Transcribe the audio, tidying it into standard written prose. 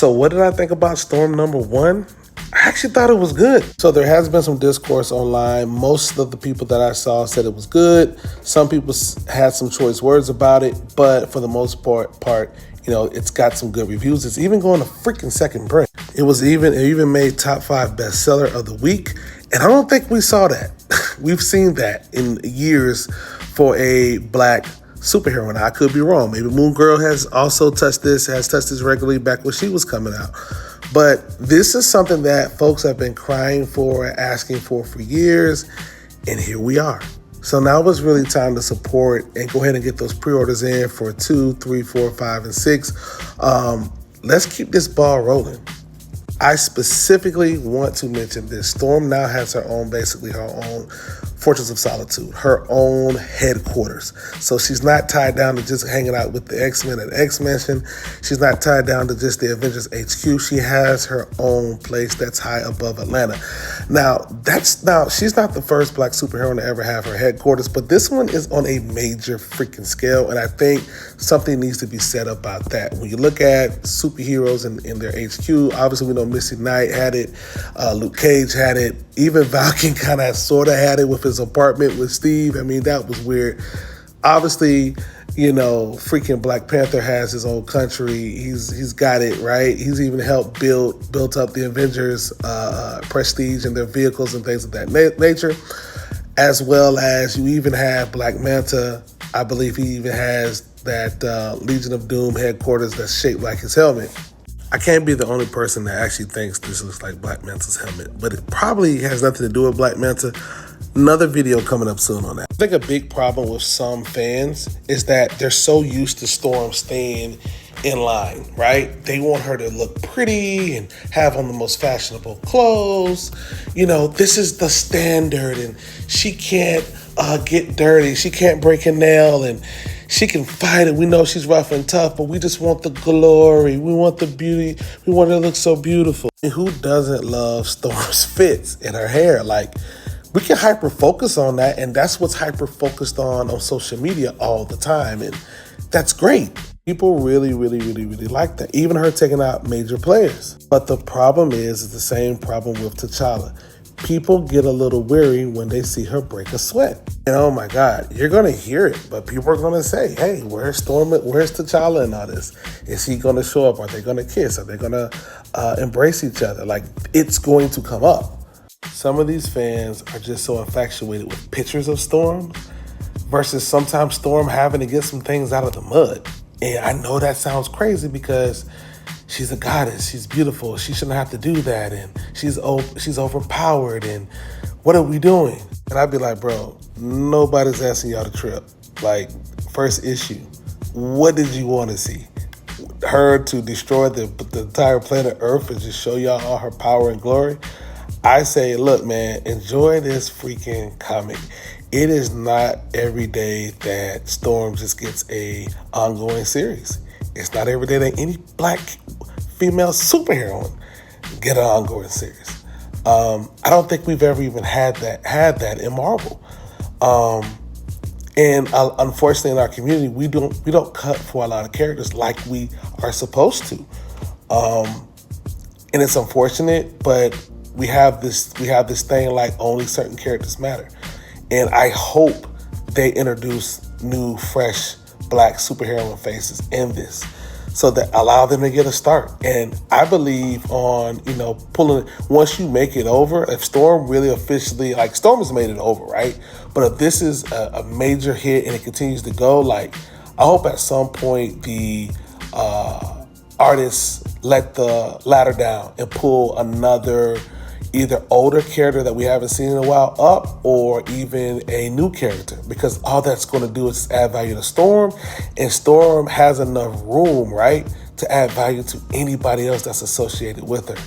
So what did I think about Storm #1? I actually thought it was good. So there has been some discourse online. Most of the people that I saw said it was good. Some people had some choice words about it, but for the most part, it's got some good reviews. It's even going to freaking second print. It even made top 5 bestseller of the week. And I don't think we saw that. We've seen that in years for a black superhero. And I could be wrong. Maybe Moon Girl has touched this regularly back when she was coming out. But this is something that folks have been crying for and asking for years. And here we are. So now it's really time to support and go ahead and get those pre-orders in for 2, 3, 4, 5, and 6. Let's keep this ball rolling. I specifically want to mention this. Storm now has her own Fortress of Solitude, her own headquarters. So she's not tied down to just hanging out with the X-Men at X-Mansion. She's not tied down to just the Avengers HQ. She has her own place that's high above Atlanta. Now, she's not the first black superhero to ever have her headquarters, but this one is on a major freaking scale, and I think something needs to be said about that. When you look at superheroes in their HQ, obviously we know Misty Knight had it, Luke Cage had it, even Falcon kind of sort of had it with his apartment with Steve. I mean, that was weird. Obviously, freaking Black Panther has his own country. He's got it, right? He's even helped built up the Avengers prestige and their vehicles and things of that nature, as well as you even have Black Manta. I believe he even has that Legion of Doom headquarters that's shaped like his helmet. I can't be the only person that actually thinks this looks like Black Manta's helmet, but it probably has nothing to do with Black Manta. Another video coming up soon on that. I think a big problem with some fans is that they're so used to Storm staying in line, right? They want her to look pretty and have on the most fashionable clothes. This is the standard, and she can't get dirty. She can't break a nail, and she can fight it. We know she's rough and tough, but we just want the glory. We want the beauty. We want her to look so beautiful. And who doesn't love Storm's fits and her hair? Like, we can hyper focus on that, and that's what's hyper focused on social media all the time, and that's great. People really, really, really, really like that. Even her taking out major players. But the problem is the same problem with T'Challa. People get a little weary when they see her break a sweat. And oh my God, you're going to hear it, but people are going to say, hey, where's T'Challa in all this? Is he going to show up? Are they going to kiss? Are they going to embrace each other? Like, it's going to come up. Some of these fans are just so infatuated with pictures of Storm versus sometimes Storm having to get some things out of the mud. And I know that sounds crazy because she's a goddess, she's beautiful, she shouldn't have to do that, and she's overpowered, and what are we doing? And I'd be like, bro, nobody's asking y'all to trip. Like, first issue, what did you want to see? Her to destroy the entire planet Earth and just show y'all all her power and glory? I say, look, man, enjoy this freaking comic. It is not every day that Storm just gets a ongoing series. It's not every day that any black female superhero get an ongoing series. I don't think we've ever even had that in Marvel. And unfortunately, in our community, we don't cut for a lot of characters like we are supposed to. And it's unfortunate, but we have this thing like only certain characters matter. And I hope they introduce new, fresh black superhero faces in this, so that allow them to get a start. And I believe on, pulling, once you make it over, if Storm really officially, like, Storm has made it over, right? But if this is a major hit and it continues to go, like, I hope at some point the artists let the ladder down and pull another either older character that we haven't seen in a while up, or even a new character, because all that's going to do is add value to Storm, and Storm has enough room, right, to add value to anybody else that's associated with her.